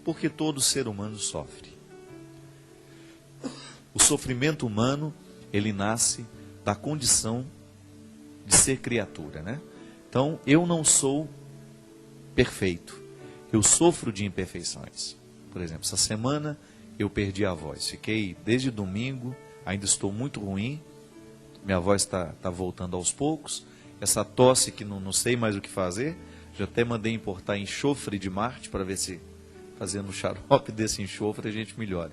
porque todo ser humano sofre. O sofrimento humano, ele nasce da condição de ser criatura, né? Então, eu não sou perfeito. Eu sofro de imperfeições. Por exemplo, essa semana eu perdi a voz. Fiquei desde domingo, ainda estou muito ruim. Minha voz está voltando aos poucos. Essa tosse que não sei mais o que fazer. Já até mandei importar enxofre de Marte para ver se fazendo o xarope desse enxofre a gente melhora.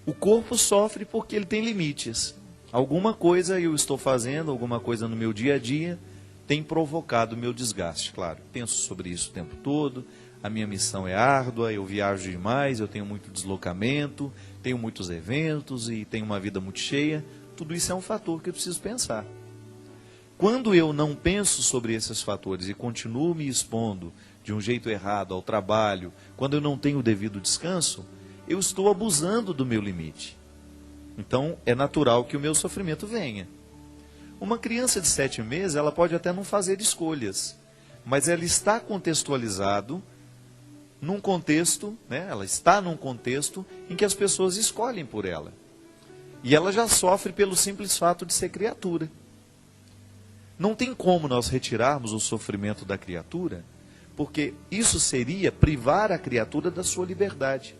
O corpo sofre porque ele tem limites. Alguma coisa eu estou fazendo, alguma coisa no meu dia a dia tem provocado o meu desgaste. Claro, penso sobre isso o tempo todo, a minha missão é árdua, eu viajo demais, eu tenho muito deslocamento, tenho muitos eventos e tenho uma vida muito cheia. Tudo isso é um fator que eu preciso pensar. Quando eu não penso sobre esses fatores e continuo me expondo de um jeito errado ao trabalho, quando eu não tenho o devido descanso, eu estou abusando do meu limite. Então, é natural que o meu sofrimento venha. Uma criança de 7 meses, ela pode até não fazer escolhas, mas ela está contextualizado num contexto, né? Ela está num contexto em que as pessoas escolhem por ela. E ela já sofre pelo simples fato de ser criatura. Não tem como nós retirarmos o sofrimento da criatura, porque isso seria privar a criatura da sua liberdade.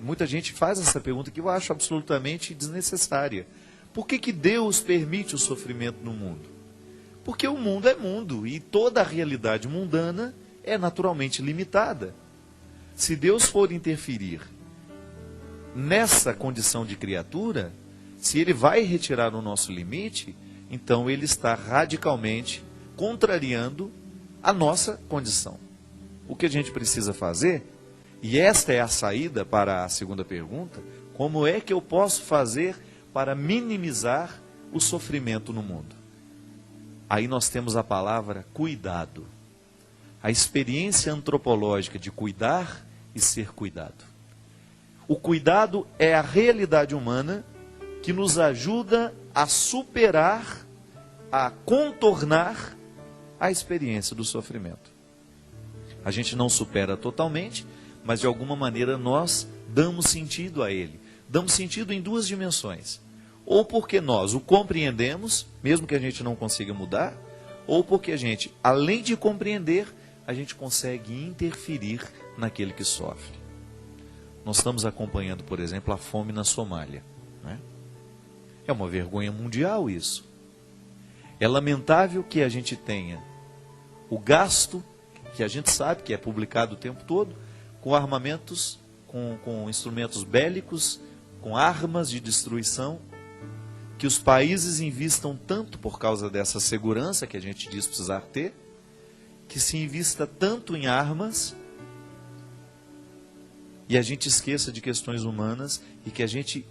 Muita gente faz essa pergunta que eu acho absolutamente desnecessária. Por que Deus permite o sofrimento no mundo? Porque o mundo é mundo e toda a realidade mundana é naturalmente limitada. Se Deus for interferir nessa condição de criatura, se Ele vai retirar o nosso limite, então Ele está radicalmente contrariando a nossa condição. O que a gente precisa fazer, e esta é a saída para a segunda pergunta, como é que eu posso fazer para minimizar o sofrimento no mundo? Aí nós temos a palavra cuidado. A experiência antropológica de cuidar e ser cuidado. O cuidado é a realidade humana que nos ajuda a superar, a contornar a experiência do sofrimento. A gente não supera totalmente, mas de alguma maneira nós damos sentido a ele. Damos sentido em duas dimensões. Ou porque nós o compreendemos, mesmo que a gente não consiga mudar, ou porque a gente, além de compreender, a gente consegue interferir naquele que sofre. Nós estamos acompanhando, por exemplo, a fome na Somália, né? É uma vergonha mundial isso. É lamentável que a gente tenha o gasto, que a gente sabe que é publicado o tempo todo, com armamentos, com instrumentos bélicos, com armas de destruição, que os países invistam tanto por causa dessa segurança que a gente diz precisar ter, que se invista tanto em armas, e a gente esqueça de questões humanas, e que a gente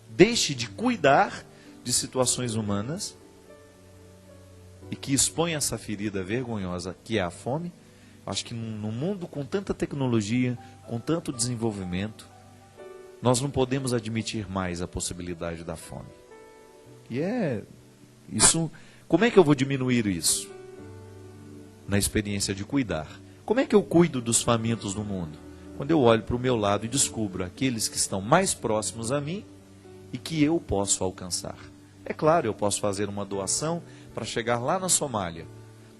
deixe de cuidar de situações humanas, e que expõe essa ferida vergonhosa que é a fome. Acho que num mundo com tanta tecnologia, com tanto desenvolvimento, nós não podemos admitir mais a possibilidade da fome. E como é que eu vou diminuir isso? Na experiência de cuidar. Como é que eu cuido dos famintos do mundo? Quando eu olho para o meu lado e descubro aqueles que estão mais próximos a mim e que eu posso alcançar. É claro, eu posso fazer uma doação para chegar lá na Somália,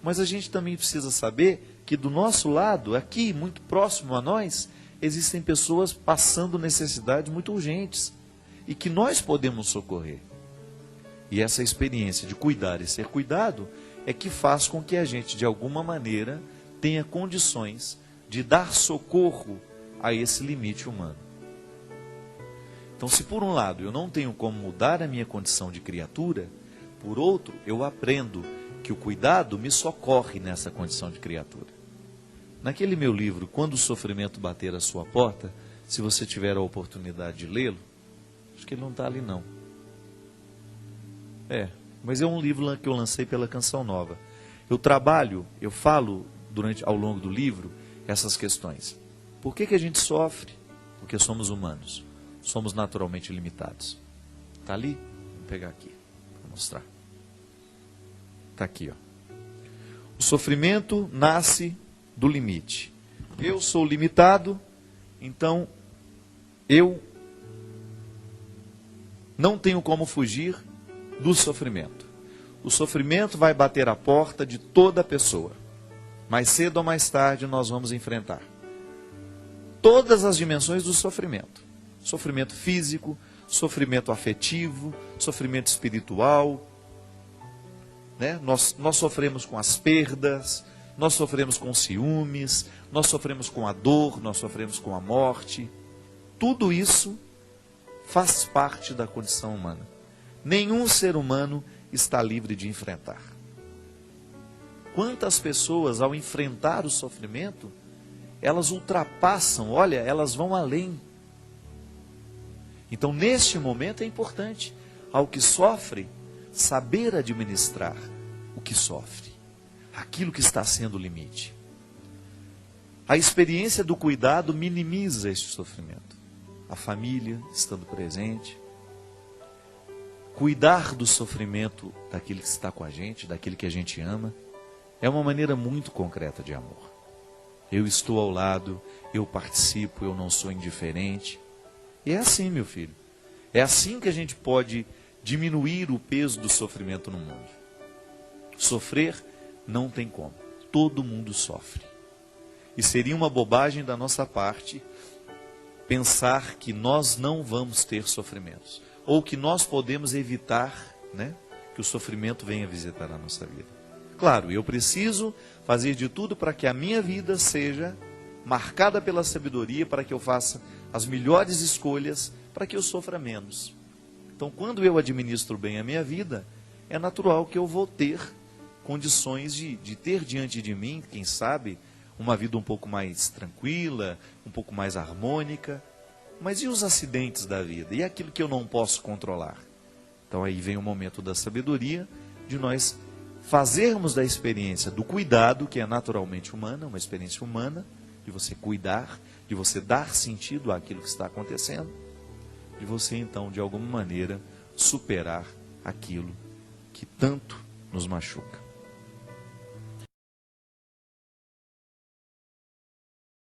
mas a gente também precisa saber que do nosso lado, aqui, muito próximo a nós, existem pessoas passando necessidades muito urgentes e que nós podemos socorrer. E essa experiência de cuidar e ser cuidado é que faz com que a gente, de alguma maneira, tenha condições de dar socorro a esse limite humano. Então, se por um lado eu não tenho como mudar a minha condição de criatura, por outro, eu aprendo que o cuidado me socorre nessa condição de criatura. Naquele meu livro, Quando o Sofrimento Bater a Sua Porta, se você tiver a oportunidade de lê-lo, acho que ele não está ali não. Mas é um livro que eu lancei pela Canção Nova. Eu falo ao longo do livro essas questões. Por que a gente sofre? Porque somos humanos. Somos naturalmente limitados. Está ali? Vou pegar aqui para mostrar. Está aqui, ó. O sofrimento nasce do limite. Eu sou limitado, então eu não tenho como fugir do sofrimento. O sofrimento vai bater a porta de toda pessoa. Mais cedo ou mais tarde nós vamos enfrentar todas as dimensões do sofrimento. Sofrimento físico, sofrimento afetivo, sofrimento espiritual. Né? Nós sofremos com as perdas, nós sofremos com ciúmes, nós sofremos com a dor, nós sofremos com a morte. Tudo isso faz parte da condição humana. Nenhum ser humano está livre de enfrentar. Quantas pessoas, ao enfrentar o sofrimento, elas ultrapassam, olha, elas vão além. Então, neste momento é importante, ao que sofre, saber administrar o que sofre, aquilo que está sendo o limite. A experiência do cuidado minimiza este sofrimento. A família estando presente, cuidar do sofrimento daquele que está com a gente, daquele que a gente ama, é uma maneira muito concreta de amor. Eu estou ao lado, eu participo, eu não sou indiferente. E é assim, meu filho. É assim que a gente pode diminuir o peso do sofrimento no mundo. Sofrer não tem como. Todo mundo sofre. E seria uma bobagem da nossa parte pensar que nós não vamos ter sofrimentos. Ou que nós podemos evitar, né, que o sofrimento venha visitar a nossa vida. Claro, eu preciso fazer de tudo para que a minha vida seja marcada pela sabedoria, para que eu faça as melhores escolhas, para que eu sofra menos. Então, quando eu administro bem a minha vida, é natural que eu vou ter condições de ter diante de mim, quem sabe, uma vida um pouco mais tranquila, um pouco mais harmônica. Mas e os acidentes da vida? E aquilo que eu não posso controlar? Então aí vem o momento da sabedoria, de nós fazermos da experiência do cuidado, que é naturalmente humana, uma experiência humana, de você cuidar, de você dar sentido àquilo que está acontecendo, de você então, de alguma maneira, superar aquilo que tanto nos machuca.